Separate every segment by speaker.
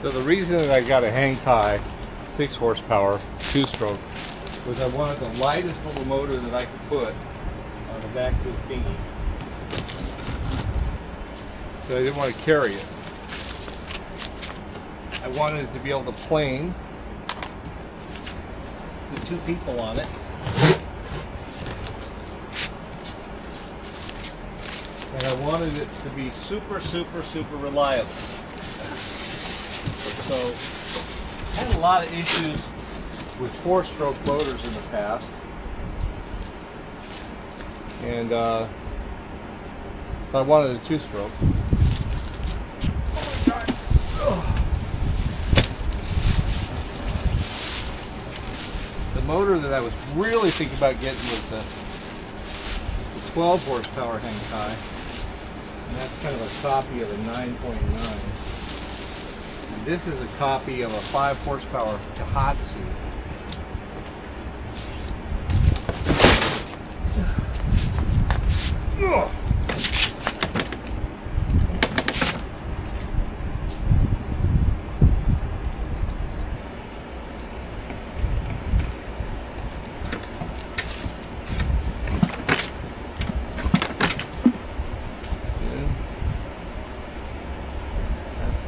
Speaker 1: So the reason that I got a Hangkai 6 horsepower 2-stroke was I wanted the lightest little motor that I could put on the back of the dinghy. So I didn't want to carry it. I wanted it to be able to plane with 2 people on it. And I wanted it to be super reliable. So I had a lot of issues with 4-stroke motors in the past. And so I wanted a 2-stroke. Oh my God. Oh. The motor that I was really thinking about getting was the 12 horsepower Hangkai. And that's kind of a copy of a 9.9. And this is a copy of a 5 horsepower Tohatsu. Ugh.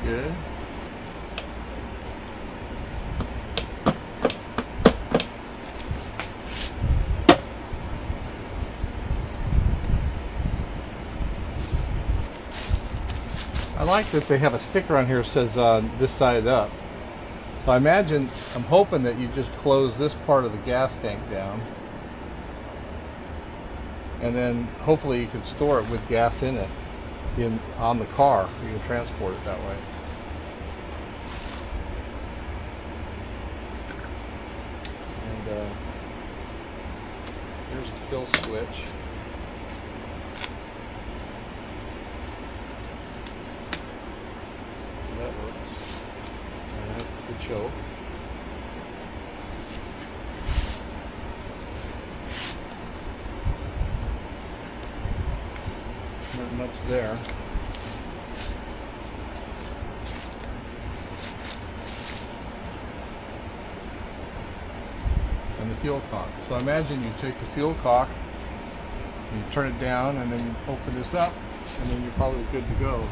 Speaker 1: Good. I like that they have a sticker on here that says this side up. So I'm hoping that you just close this part of the gas tank down, and then hopefully you can store it with gas in it on the car. You can transport it that way. Here's a kill switch. That works. And that's the choke. Not much there. And the fuel cock. So imagine you take the fuel cock, you turn it down, and then you open this up, and then you're probably good to go.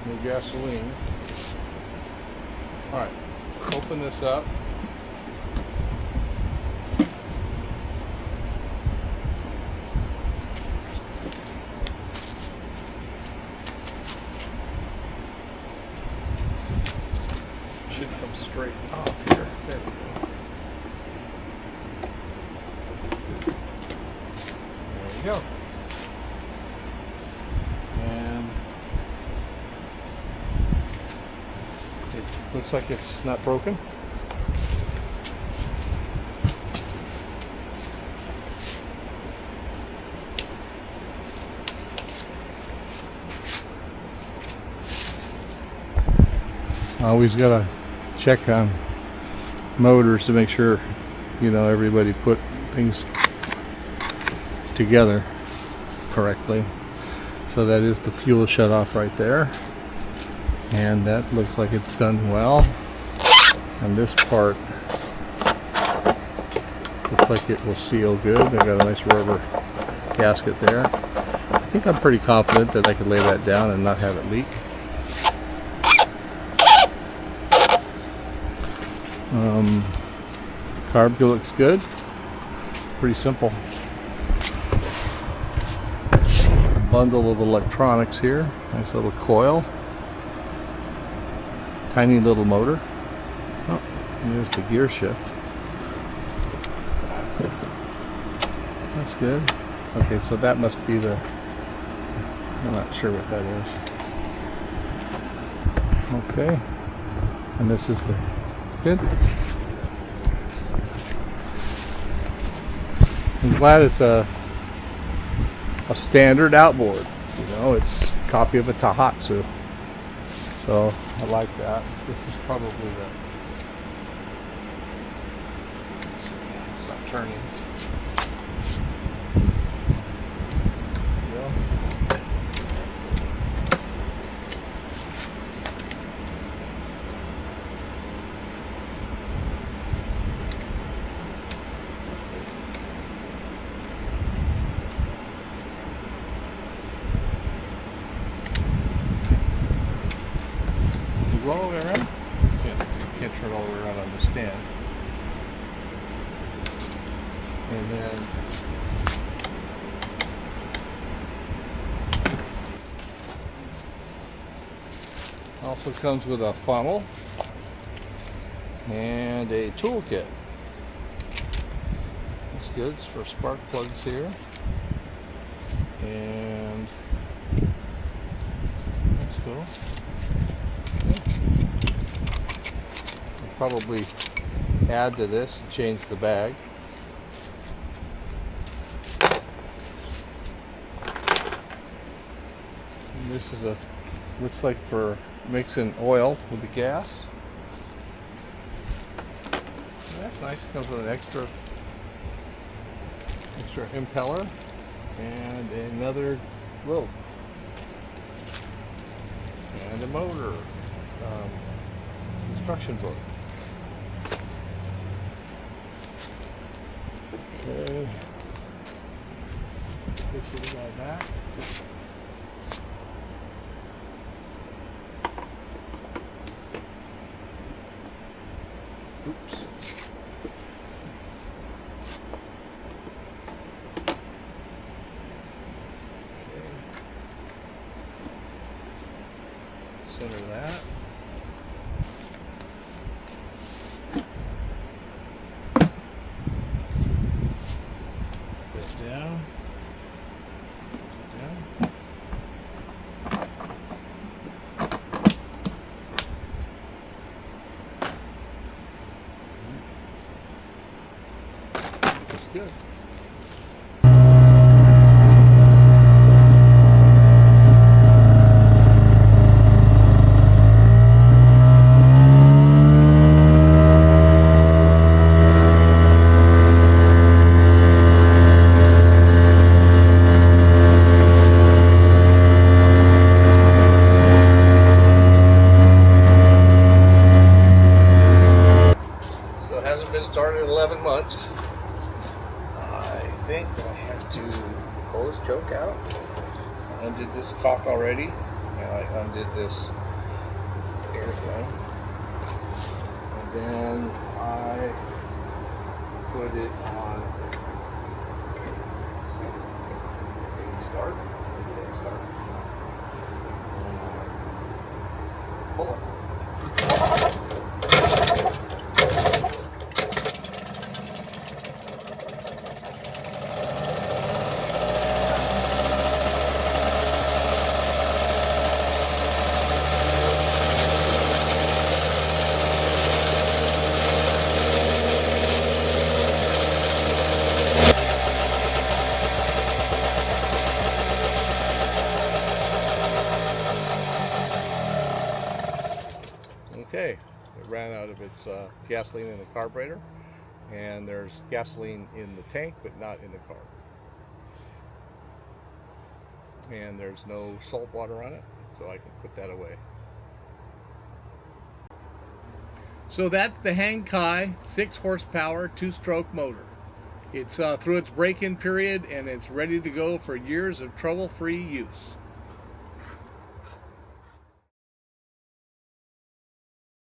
Speaker 1: No gasoline. Alright, open this up. Should come straight off here. There we go. There we go. And it looks like it's not broken. Always gotta check on motors to make sure, you know, everybody put things together correctly. So that is the fuel shut off right there, and that looks like it's done well. And this part looks like it will seal good. I've got a nice rubber gasket there. I think I'm pretty confident that I could lay that down and not have it leak. Carb looks good. Pretty simple. A bundle of electronics here. Nice little coil. Tiny little motor. Oh, there's the gear shift. That's good. Okay, so that must be the... I'm not sure what that is. Okay. And this is the... Good. I'm glad it's a standard outboard. You know, it's a copy of a Tohatsu. So I like that. This is probably the... Let's see, it's not turning. There we go. And then also comes with a funnel and a toolkit. That's good. It's for spark plugs here. And that's cool. I'll probably add to this and change the bag. And this is looks like for mixing oil with the gas. And that's nice. It comes with an extra impeller and another rope and a motor, instruction book. Okay, this is like that. Oops. Center that. This down. Down. That's good. Started 11 months. I think that I have to pull this choke out. I undid this caulk already, and I undid this air thing. And then I put it on. Let's see. Start. Start. And pull it. Okay, it ran out of its gasoline in the carburetor, and there's gasoline in the tank but not in the car. And there's no salt water on it, so I can put that away. So that's the Hangkai 6 horsepower 2-stroke motor. It's through its break-in period, and it's ready to go for years of trouble-free use.